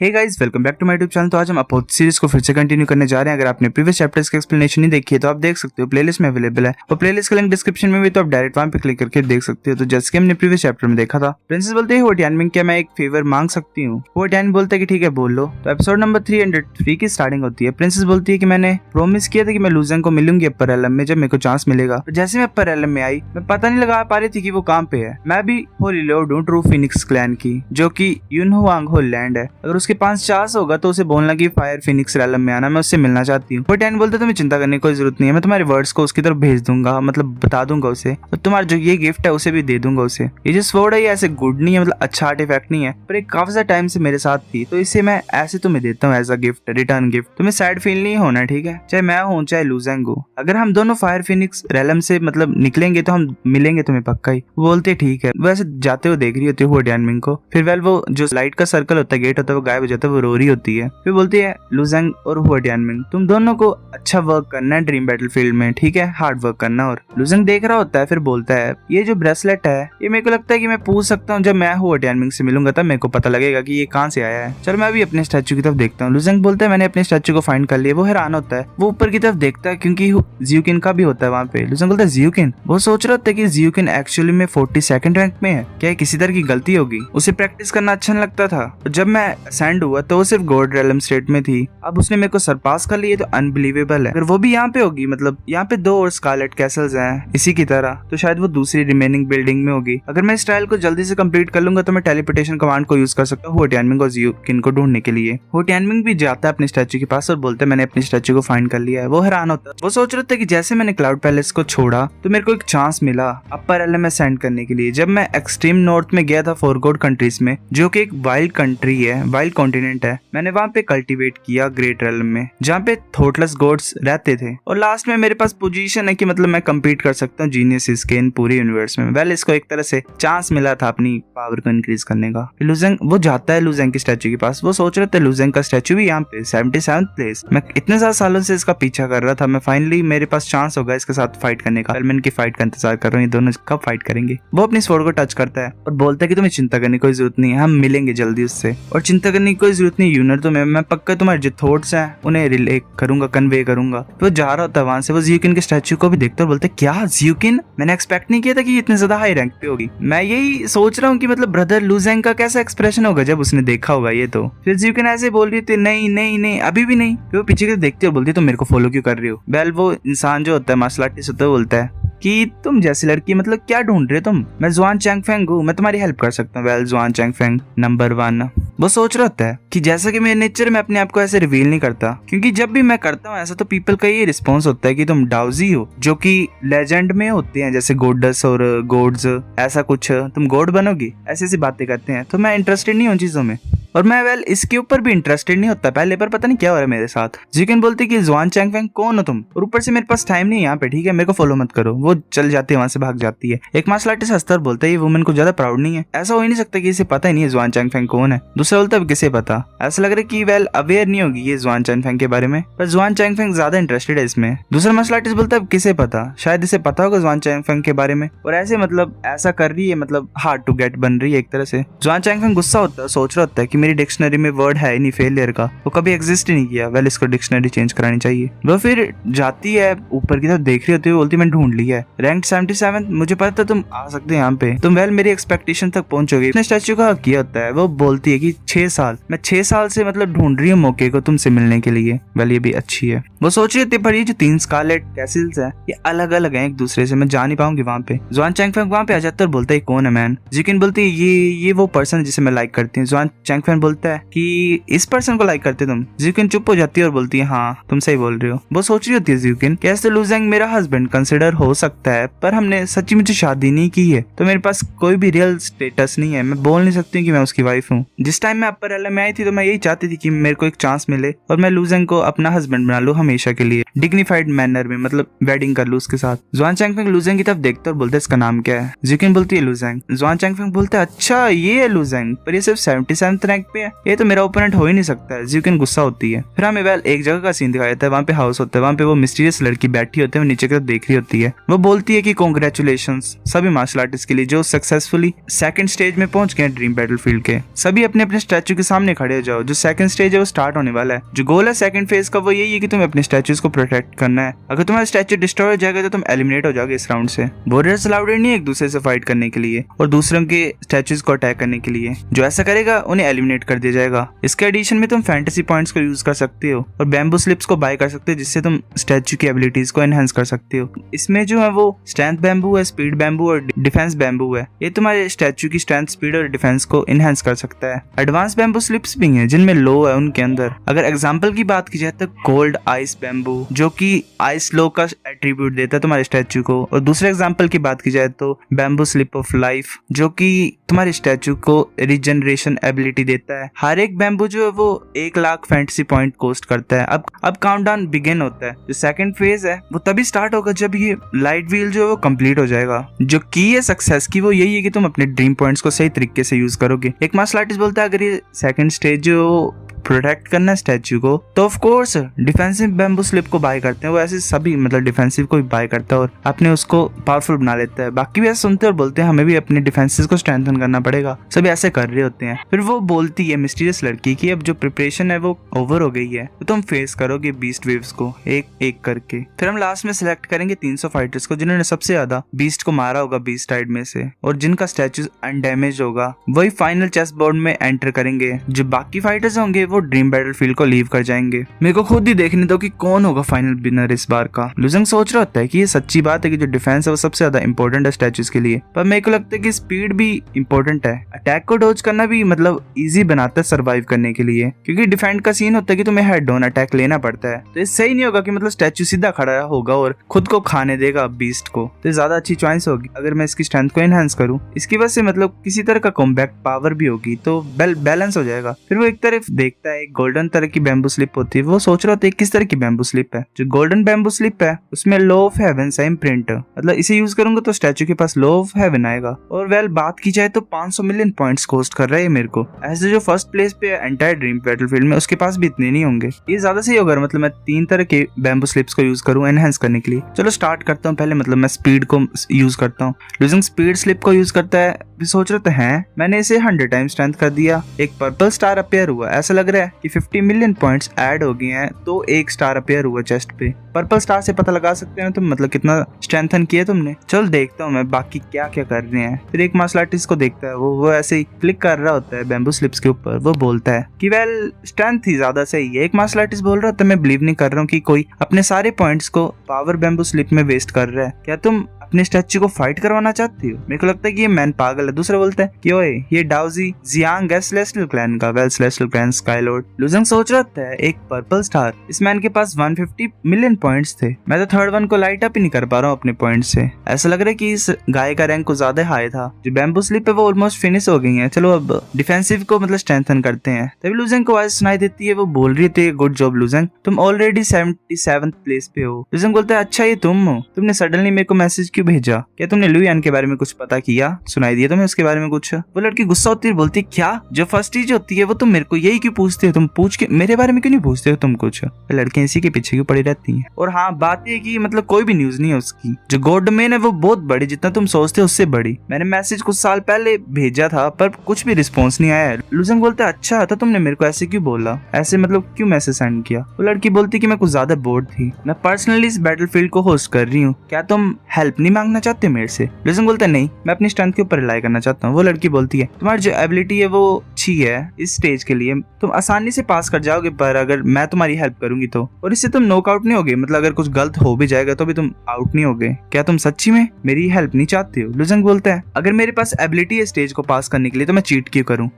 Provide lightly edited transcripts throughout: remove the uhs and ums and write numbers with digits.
Hey guys, welcome back to my YouTube channel. तो आज हम अपोथ सीरीज को फिर से कंटिन्यू करने जा रहे हैं। अगर आपने प्रीवियस चैप्टर्स की एक्सप्लेनेशन नहीं देखी है तो आप देख सकते हो, प्लेलिस्ट में अवेलेबल है और प्लेलिस्ट का लिंक डिस्क्रिप्शन में भी, तो आप डायरेक्ट वहां पे क्लिक करके देख सकते हो। तो जैसे कि हमने प्रीवियस चैप्टर में देखा था, प्रिंसेस बोलते हैं हो टियानमिंग, क्या मैं एक फेवर मांग सकती हूँ? वो टियान बोलता है कि ठीक है बोल लो। तो एपिसोड नंबर 303 की स्टार्टिंग होती है। प्रिंसेस बोलती है कि मैंने प्रॉमिस किया था कि मैं लूजेंग को मिलूंगी अपर एलम में जब मेरे को चांस मिलेगा। तो जैसे मैं अपर एलम में आई, मैं पता नहीं लगा पा रही थी कि वो कहाँ पे है। मैं भी होली लॉर्ड हूँ ट्रू फिनिक्स क्लैन की, जो कि यूनहुआंग हो लैंड है। अगर उसके पास चांस होगा तो उसे बोलना कि फायर फिनिक्स रैलम में आना, मैं उससे मिलना चाहती हूँ। वो टैन बोलते तुम्हें चिंता करने की कोई जरूरत नहीं है, मैं तुम्हारे वर्ड्स को उसकी तरफ भेज दूंगा, मतलब बता दूंगा उसे, और तुम्हारा जो ये गिफ्ट है उसे भी दे दूंगा उसे। ये जो स्वॉर्ड है ये ऐसे गुड नहीं है, मतलब अच्छा आर्टिफैक्ट नहीं है, पर एक काफी ज्यादा टाइम से मेरे साथ थी, तो इसे मैं ऐसे तुम्हें देता हूँ as a gift, return gift. तुम्हें सैड फील नहीं होना, ठीक है? चाहे मैं हूँ चाहे लूजेंग हो, अगर हम दोनों फायर फिनिक्स रैलम से मतलब निकलेंगे तो हम मिलेंगे तुम्हें पक्का ही। वो बोलते ठीक है। वैसे जाते हुए देख रही होती है वो टियानमिंग को। फिर वेल वो जो लाइट का सर्कल होता है, गेट होता है, वो गायब हो जाता है, वो रो रही होती है। फिर बोलती है लूजेंग और हुआ टियानमिंग, तुम दोनों को अच्छा वर्क करना है ड्रीम बैटलफील्ड में, ठीक है? हार्ड वर्क करना। और लूजेंग देख रहा होता है, फिर बोलता है ये जो ब्रेसलेट है ये मेरे को लगता है कि मैं पूछ सकता हूँ, जब मैं हुआ टियानमिंग से मिलूंगा तब मेरे को पता लगेगा कि ये कहाँ से आया है। चलो मैं भी अपने स्टैचू की तरफ देखता हूँ। लूजेंग बोलता है मैंने अपने स्टैचू को फाइंड कर लिया। वो हैरान होता है, वो ऊपर की तरफ देखता है क्योंकि जियोकिन का भी होता है वहाँ पे। लूजेंग बोलता है जियोकिन? वो सोच रहा होता है कि जियोकिन एक्चुअली में 42nd रैंक में है, क्या किसी तरह की गलती होगी? उसे प्रैक्टिस करना अच्छा नहीं लगता था। जब मैं असेंड हुआ तो वो सिर्फ गोल्ड रैलम स्टेट में थी, अब उसने मेरे को सरपास कर लिया, तो अनबिलीवेबल है। अगर वो भी यहाँ पे होगी, मतलब यहाँ पे 2 और स्कारलेट कैसल्स हैं इसी की तरह, तो शायद वो दूसरी रिमेनिंग बिल्डिंग में होगी। अगर मैं इस ट्रायल को जल्दी से कंप्लीट कर लूंगा तो मैं टेलीपोर्टेशन कमांड को यूज कर सकता हूँ हो टियानमिंग और जियोकिन को ढूंढने के लिए। हो टियानमिंग भी जाता है अपने स्टैचू के पास और बोलता है मैंने अपने स्टैचू को फाइंड कर लिया है। वो हैरान होता है, वो सोच रहा था कि जैसे मैंने क्लाउड पैलेस को छोड़ा तो मेरे को एक चांस मिला अपर एलम में सेंड करने के लिए। जब मैं एक्सट्रीम नॉर्थ में गया था फोर गॉड कंट्रीज में, जो कि एक वाइल्ड कंट्री है, वाइल्ड कॉन्टिनेंट है, मैंने वहां पे कल्टीवेट किया ग्रेट रेलम में, जहाँ पे थॉटलेस गॉड्स रहते थे। और लास्ट में मेरे पास पोजीशन है कि मतलब मैं compete कर सकता हूँ जीनियस के इन पूरे यूनिवर्स में। वेल इसको एक तरह से चांस मिला था अपनी पावर को इंक्रीज करने का। लूजेंग वो जाता है लूजेंग की स्टैचू के पास। वो सोच रहे थे लूजेंग का स्टैचू भी यहाँ पे 77th प्लेस। मैं इतने सारे सालों से इसका पीछा कर रहा था, मैं फाइनली मेरे पास चांस होगा इसके साथ फाइट करने का। मैं इनकी फाइट का इंतजार कर रहा हूँ, ये दोनों कब फाइट करेंगे। वो अपनी स्वॉर्ड को टच करता है और बोलता है कि तुम्हें चिंता करने की कोई जरूरत नहीं है, हम मिलेंगे जल्दी उससे, और चिंता करने की कोई जरूरत नहीं यूनर, तो मैं पक्का तुम्हारे जो थॉट्स हैं उन्हें रिले करूंगा, कन्वे करूंगा। वो जा रहा होता है वहां से, वो जियोकिन के स्टैचू को भी देखता है, बोलते क्या जियोकिन? मैंने एक्सपेक्ट नहीं किया था कि इतने ज्यादा हाई रैंक पे होगी। मैं यही सोच रहा हूँ कि मतलब ब्रदर लूजेंग का कैसा एक्सप्रेशन होगा जब उसने देखा होगा ये। तो फिर जियोकिन ऐसे बोल रही थी नहीं नहीं नहीं अभी भी नहीं। फिर वो पीछे के देखती है और बोलती है तुम मेरे को फॉलो क्यों कर रही हो? वेल वो इंसान जो होता है मार्शल आर्टिस्ट होता है, बोलता है कि तुम जैसी लड़की मतलब क्या ढूंढ रहे हो तुम? मैं जुआन चैंगफेंग हूँ, मैं तुम्हारी हेल्प कर सकता हूँ। वेल जुआन चैंगफेंग नंबर 1। वो सोच रहा होता है कि जैसा कि मेरे नेचर में अपने आप को ऐसे रिवील नहीं करता, क्योंकि जब भी मैं करता हूँ ऐसा तो पीपल का ये रिस्पॉन्स होता है कि तुम डाउजी हो, जो कि लेजेंड में होते हैं जैसे गोडस और गोड्स, ऐसा कुछ तुम गॉड बनोगी, ऐसी बातें करते हैं। तो मैं इंटरेस्टेड नहीं हूँ चीजों में, और मैं वेल इसके ऊपर भी इंटरेस्टेड नहीं होता पहले, पर पता नहीं क्या हो रहा है मेरे साथ। जियोकिन बोलती कि जुआन चैंगफेंग कौन हो तुम, और ऊपर से मेरे पास टाइम नहीं है यहाँ पे, ठीक है? मेरे को फॉलो मत करो। वो चल जाती है वहां से, भाग जाती है। एक मार्शल आर्टिस्ट हंसता है, बोलता है ये वुमन को ज्यादा प्राउड नहीं है, ऐसा हो ही नहीं सकता कि इसे पता ही नहीं है जुआन चैंगफेंग कौन है। दूसरा बोलता है किसे पता? ऐसा लग रहा है कि वेल अवेयर नहीं होगी ये जुआन चैंगफेंग के बारे में, पर जुआन चैंगफेंग ज्यादा इंटरेस्टेड है इसमें। दूसरा मार्शल आर्टिस्ट बोलता है किसे पता, शायद इसे पता होगा जुआन चैंगफेंग के बारे में, और ऐसे मतलब ऐसा कर रही है, मतलब हार्ड टू गेट बन रही है एक तरह से। जुआन चैंगफेंग गुस्सा होता है, सोच रहा होता है कि मेरी डिक्शनरी में वर्ड है नहीं फेलियर का, वो कभी एग्जिस्ट ही नहीं किया। वेल इसको डिक्शनरी चेंज करानी चाहिए। वो फिर जाती है ऊपर की तरफ देख रही होती है, बोलती मैं ढूंढ लिया है रैंक 77, मुझे पता था तुम आ सकते हैं यहाँ पे, तुम वेल मेरी एक्सपेक्टेशन तक पहुंचोगे। अपने स्टैचू का किया होता है। वो बोलती है कि 6 साल, मैं 6 साल से मतलब ढूंढ रही हूँ मौके को तुमसे मिलने के लिए। वेल ये भी अच्छी है। वो सोच रही होती है पर ये जो 3 स्कारलेट कैसल्स है ये अलग अलग है एक दूसरे से, मैं जा नहीं पाऊंगी वहाँ पे। जुआन चैंगफेंग वहाँ पे आ जाता है और बोलता है कौन है मैन? जियोकिन बोलती है ये वो पर्सन जिसे मैं लाइक करती हूँ। जुआन चैंगफेंग बोलता है कि इस पर्सन को लाइक करते तुम? जियोकिन चुप हो जाती है और बोलती है हाँ तुम सही बोल रहे हो। वो सोच रही होती है जियोकिन कैसे लूजेंग मेरा हस्बैंड कंसिडर हो सकता है, पर हमने सच्ची मुझे शादी नहीं की है, तो मेरे पास कोई भी रियल स्टेटस नहीं है, मैं बोल नहीं सकती कि मैं उसकी वाइफ हूँ। जिस टाइम मैं अपर एलम में आई थी तो मैं यही चाहती थी कि मेरे को एक चांस मिले और मैं लूजेंग को अपना हस्बैंड बना लूं हमेशा के लिए, डिग्निफाइड मैनर में, मतलब वेडिंग कर लूं उसके साथ। जुआन चैंगफेंग लूजेंग की तरफ देखता और बोलता है इसका नाम क्या है? जियोकिन बोलती है लूजेंग। जुआन चैंगफेंग बोलता है अच्छा ये है लूजेंग, पर ये सिर्फ 77th रैंक पे है, ये तो मेरा ओपोनेंट हो ही नहीं सकता है। ज़्यूकिन गुस्सा होती है। फिर हमें वेल एक जगह का सीन दिखाया जाता है, वहाँ पे हाउस होता है, वहाँ पे वो मिस्टीरियस लड़की बैठी होती है, वो नीचे की तरफ देख रही होती है। वो बोलती है कि कांग्रेचुलेशंस सभी मार्शल आर्टिस्ट के लिए जो सक्सेसफुली सेकंड स्टेज में पहुंच गए ड्रीम बैटलफील्ड के। सभी अपने अपने स्टैचू के सामने खड़े हो जाओ। जो सेकंड स्टेज है वो स्टार्ट होने वाला है। जो गोल है सेकंड फेज का वो यही है कि तुम्हें अपने स्टैचूज को प्रोटेक्ट करना है। अगर तुम्हारा स्टैचू डिस्ट्रॉय हो जाएगा तो तुम एलिमिनेट हो जाओगे इस राउंड से। वॉरियर्स अलाउड नहीं है एक दूसरे से फाइट करने के लिए और दूसरों के स्टैचूज को अटैक करने के लिए। जो ऐसा करेगा उन्हें एलिमिनेट कर दिया जाएगा। इसके एडिशन में तुम फैंटेसी पॉइंट्स को यूज कर सकते हो और बैम्बू स्लिप्स को बाय कर सकते हो, जिससे तुम स्टैचू की एबिलिटीज को एनहांस कर सकते हो। इसमें जो है वो स्ट्रेंथ बैम्बू है, स्पीड बैम्बू और डिफेंस बैम्बू है। ये तुम्हारे स्टैचू की स्ट्रेंथ, स्पीड और डिफेंस को एनहांस कर सकता है। एडवांस बैम्बू स्लिप्स भी हैं जिनमें लो है उनके अंदर। अगर एग्जांपल की बात की जाए तो कोल्ड आइस बैम्बू जो कि आइस लो का एट्रीब्यूट देता है तुम्हारे स्टैचू को, और दूसरे एग्जांपल की बात की जाए तो बैम्बू स्लिप ऑफ लाइफ जो कि तुम्हारे स्टैचू को रिजनरेशन एबिलिटी देता है। हर एक बैम्बू जो है वो 1 लाख फैंटेसी पॉइंट कॉस्ट करता है। अब काउंटडाउन बिगिन होता है। जो सेकंड फेज है वो तभी स्टार्ट होगा जब ये लाइट व्हील जो है वो कंप्लीट हो जाएगा। जो की है सक्सेस की वो यही है कि तुम अपने ड्रीम पॉइंट्स को सही तरीके से यूज करोगे। एक मार्शल आर्टिस्ट बोलता है अगर ये सेकंड स्टेज जो प्रोटेक्ट करना है स्टैचू को तो of course defensive bamboo slip को बाय करते हैं। वो ऐसे सभी मतलब डिफेंसिव को भी बाय करता है और अपने उसको पावरफुल बना लेता है। बाकी भी ऐसे सुनते और बोलते हैं हमें भी अपने डिफेंसेस को स्ट्रेंथन करना पड़ेगा। सभी ऐसे कर रहे होते हैं। फिर वो बोलती है मिस्टीरियस लड़की की अब जो प्रिपरेशन है वो ओवर हो गई है, तो तुम फेस करोगे बीस्ट वेव्स को एक एक करके। फिर हम लास्ट में सिलेक्ट करेंगे 300 फाइटर्स को जिन्होंने सबसे ज्यादा बीस्ट को मारा होगा बीस्ट साइड में से, और जिनका स्टैचू अनडैमेज होगा वही फाइनल चेस बोर्ड में एंटर करेंगे। जो बाकी फाइटर्स होंगे वो ड्रीम बैटलफील्ड को लीव कर जाएंगे। मेरे को खुद ही देखने दो कि कौन होगा फाइनल विनर इस बार का। लुजंग सोच रहा होता है कि ये सच्ची बात है कि जो डिफेंस है वो सबसे ज्यादा इंपॉर्टेंट है स्टैचूज के लिए, पर मेरे को लगता है कि स्पीड भी इंपॉर्टेंट है। अटैक को डॉज करना भी मतलब इजी बनाता है सर्वाइव करने के लिए, क्योंकि डिफेंड का सीन होता है कि तुम्हें हेड ऑन अटैक लेना पड़ता है। तो ये सही नहीं होगा कि मतलब स्टैचू सीधा खड़ा होगा और खुद को खाने देगा बीस्ट को। तो ज्यादा अच्छी चॉइस होगी अगर मैं इसकी स्ट्रेंथ को एनहांस करूं। इसकी वजह से मतलब किसी तरह का कॉम्बैक्ट पावर भी होगी तो बैलेंस हो जाएगा। फिर वो एक तरफ देखता है गोल्डन तरह की बैम्बू स्लिप होती है। वो सोच रहा होता है किस तरह की बैम्बू स्लिप है। जो गोल्डन बैम्बू स्लिप है उसमें लॉ ऑफ हेवन सा इम्प्रिंट, मतलब इसे यूज करूंगा तो स्टैचू के पास लॉ ऑफ हेवन आएगा। और वेल बात की जाए तो 500 मिलियन पॉइंट्स कॉस्ट कर रहा है मेरे को। ऐसे जो फर्स्ट प्लेस पे एंटायर ड्रीम बैटलफील्ड में उसके पास भी इतने नहीं होंगे। ये ज्यादा सही होगा मतलब मैं 3 तरह के बैम्बू स्लिप्स को यूज करूं एनहांस करने के लिए। चलो स्टार्ट करता हूँ। पहले मतलब मैं स्पीड को यूज करता हूँ। लूजिंग स्पीड स्लिप को यूज करता है। भी सोच रहे हैं मैंने इसे 100 टाइम स्ट्रेंथ कर दिया। एक पर्पल स्टार अपेयर हुआ। ऐसा लग रहा है कि 50 मिलियन पॉइंट्स ऐड हो गए हैं तो एक स्टार अपेयर हुआ चेस्ट पे। पर्पल स्टार से पता लगा सकते हैं तुम मतलब कितना स्ट्रेंथन किया तुमने। चल देखता हूँ मैं बाकी क्या क्या कर रहे हैं। फिर एक मार्शल आर्टिस्ट को देखता है। वो ऐसे ही क्लिक कर रहा होता है बैम्बू स्लिप्स के ऊपर। वो बोलता है कि वेल स्ट्रेंथ ही ज्यादा सही है। एक मार्शल आर्टिस्ट बोल रहा था मैं बिलीव नहीं कर रहा हूँ कि कोई अपने सारे पॉइंट्स को पावर बैम्बू स्लिप में वेस्ट कर रहा है। क्या तुम अपने स्टैचू को फाइट करवाना चाहती हो? मेरे को लगता है कि ये मैन पागल है। दूसरा बोलता है कि ओए ये डाउजी जियांग है सेलेस्टियल क्लैन का। Well celestial clan skylord. लुजंग सोच रहा था एक पर्पल स्टार। इस मैन के पास 150 मिलियन पॉइंट्स थे। मैं तो थर्ड वन को लाइट अप ही नहीं कर पा रहा हूँ अपने पॉइंट्स से। ऐसा लग रहा है कि इस गाय का रैंक को ज्यादा हाई था। जो बैम्बू स्लिप है वो ऑलमोस्ट फिनिश हो गई है। चलो अब डिफेंसिव को मतलब स्ट्रेंथन करते हैं। तभी लुजंग को आवाज सुनाई देती है। वो बोल रही थी गुड जॉब लुजंग, तुम ऑलरेडी 77th प्लेस पे हो। लुजंग बोलता है अच्छा ये तुम हो? तुमने सडनली मेरे को मैसेज क्यों भेजा? क्या तुमने लुयान के बारे में कुछ पता किया? सुनाई दिया तुम्हें उसके बारे में कुछ? वो लड़की गुस्सा होती है, बोलती क्या जो फर्स्ट चीज होती है वो तुम मेरे को यही क्यों पूछते हो? तुम पूछ के मेरे बारे में क्यों नहीं पूछते हो तुम कुछ? लड़कियां इसी के पीछे क्यों पड़ी रहती हैं। और हाँ बात ये कि मतलब कोई भी न्यूज नहीं है उसकी। जो गॉड डोमेन है वो बहुत बड़ी, जितना तुम सोचते हो उससे बड़ी। मैंने मैसेज कुछ साल पहले भेजा था पर कुछ भी रिस्पॉन्स नहीं आया। लुजंग बोलता है अच्छा तो तुमने मेरे को ऐसे क्यों बोला? ऐसे मतलब क्यों मैसेज सेंड किया? वो लड़की बोलती कि मैं कुछ ज्यादा बोर्ड थी। मैं पर्सनली इस बैटलफील्ड को होस्ट कर रही हूँ। क्या तुम हेल्प नहीं मांगना चाहते मेरे से? लुजंग बोलता है नहीं मैं अपनी स्ट्रेंथ के ऊपर रिलाई करना चाहता हूँ। वो लड़की बोलती है तुम्हारी जो एबिलिटी है वो अच्छी है इस स्टेज के लिए, तुम आसानी से पास कर जाओगे, पर अगर मैं तुम्हारी हेल्प करूंगी तो, और इससे तुम नॉकआउट नहीं होगे। मतलब अगर कुछ गलत हो भी जाएगा तो भी तुम आउट नहीं होगे। क्या तुम सच्ची में मेरी हेल्प नहीं चाहते हो? लुजंग बोलता है अगर मेरे पास एबिलिटी है स्टेज को पास करने के लिए तो मैं चीट क्यों करूं?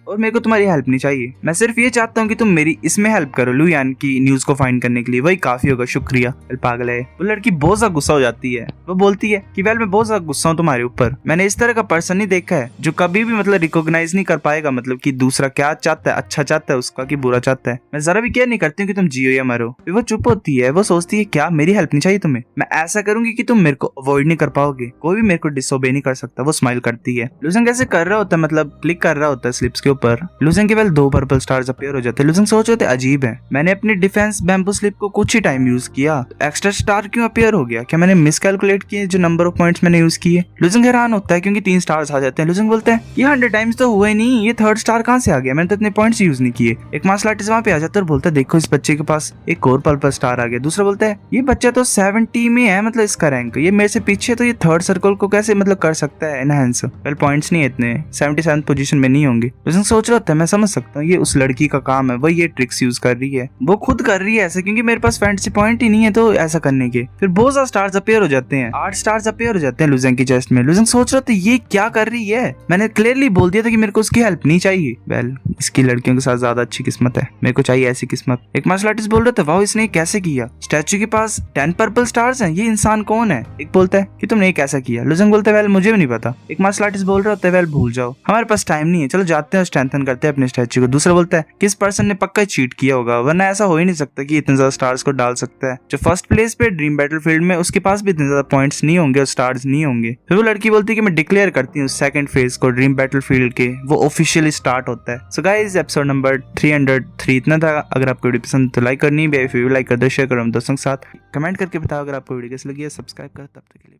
और मेरे को तुम्हारी हेल्प नहीं चाहिए। मैं सिर्फ ये चाहता हूँ कि तुम मेरी इसमें हेल्प करो लुयान की न्यूज को फाइंड करने के लिए, वही काफी होगा। शुक्रिया। पागल है। वो लड़की बहुत ज्यादा गुस्सा हो जाती है। वो बोलती है कि वेल मैं बहुत ज्यादा गुस्सा हूँ तुम्हारे ऊपर। मैंने इस तरह का पर्सन नहीं देखा है जो कभी भी मतलब रिकॉग्नाइज नहीं कर पाएगा मतलब कि दूसरा क्या चाहता है, अच्छा चाहता है उसका कि बुरा चाहता है। मैं जरा भी केयर नहीं करती हूँ कि तुम जियो या मरो। वो चुप होती है। वो सोचती है क्या मेरी हेल्प नहीं चाहिए तुम्हें, मैं ऐसा करूंगी कि तुम मेरे को अवॉइड नहीं कर पाओगे, कोई भी मेरे को डिसओबे नहीं कर सकता। वो स्माइल करती है। लुसेंग कैसे कर रहा होता है, मतलब क्लिक कर रहा होता है स्लिप्स के ऊपर। लुसेंग के वेल 2 पर्पल स्टार्स अपीयर हो जाते हैं। लुसेंग सोच रहे थे अजीब है, मैंने अपनी डिफेंस बैम्बू स्लिप को कुछ ही टाइम यूज किया, एक्स्ट्रा स्टार क्यों अपीयर हो गया, क्या मैंने मिसकैलकुलेट किए जो नंबर ऑफ पॉइंट्स मैंने यूज किए। लुसेंग हैरान होता है क्योंकि 3 स्टार्स आ जाते हैं। लुसेंग बोलता है ये 100 टाइम्स तो हुए नहीं, ये 3rd स्टार कहाँ से आ गया, मैंने तो इतने पॉइंट्स यूज नहीं किए। एक मार्शल आर्टिस्ट वहां पे आ जाता है और बोलता है देखो इस बच्चे के पास एक और पर्पल स्टार आ गया। दूसरा बोलता है ये बच्चा तो 70 में है, मतलब इसका रैंक ये मेरे से पीछे, तो ये 3rd सर्कल को कैसे मतलब कर सकता है एनहांस। वेल पॉइंट्स नहीं है इतने, 77 पोजीशन में नहीं होंगे। लुसेंग सोच रहा था मैं समझ सकता हूँ ये उस लड़की का काम है, वो ये ट्रिक्स यूज कर रही है, वो खुद कर रही है ऐसे क्योंकि मेरे पास फैंटेसी पॉइंट ही नहीं है तो ऐसा करने के। फिर बहुत सारे स्टार्स अपीयर हो जाते हैं, 8 स्टार्स अपीयर हो जाते हैं लुसेंग की चेस्ट में। लुसेंग सोच रहा था ये क्या कर रही है, मैंने क्लियरली बोल दिया था कि मेरे को उसकी हेल्प नहीं चाहिए। वेल इसकी लड़कियों के साथ ज्यादा अच्छी किस्मत है, मेरे को चाहिए ऐसी किस्मत। एक मार्शल आर्टिस्ट बोल रहा था वाओ इसने कैसे किया, स्टैचू के पास 10 पर्पल स्टार्स हैं, ये इंसान कौन है। एक बोलता है कि तुमने ये कैसा किया। लुसेंग बोलता है वेल मुझे भी नहीं पता। एक मार्शल आर्टिस्ट बोल रहा होता है वेल भूल जाओ, हमारे पास टाइम नहीं है, चलो जाते हैं स्ट्रेंथन करते हैं अपने स्टैचू को। दूसरा बोलता है किस पर्सन ने पक्का चीट किया होगा, वरना ऐसा हो ही नहीं सकता कि इतने ज्यादा स्टार्स को डाल सकता है। जो फर्स्ट प्लेस पे ड्रीम बैटलफील्ड में उसके पास भी इतने ज्यादा पॉइंट्स नहीं होंगे और स्टार्स नहीं होंगे। फिर वो लड़की बोलती है कि मैं डिक्लेयर करती हूँ सेकंड फेज को ड्रीम बैटलफील्ड के, वो ऑफिशियली स्टार्ट होता है। सो गाइस एपिसोड नंबर 303 इतना था। अगर आपको वीडियो पसंद तो लाइक करनी है, लाइक कर दो, शेयर करो दोस्तों के साथ, कमेंट करके बताओ अगर आपको वीडियो कैसी लगी है, सब्सक्राइब करो। तब तक के लिए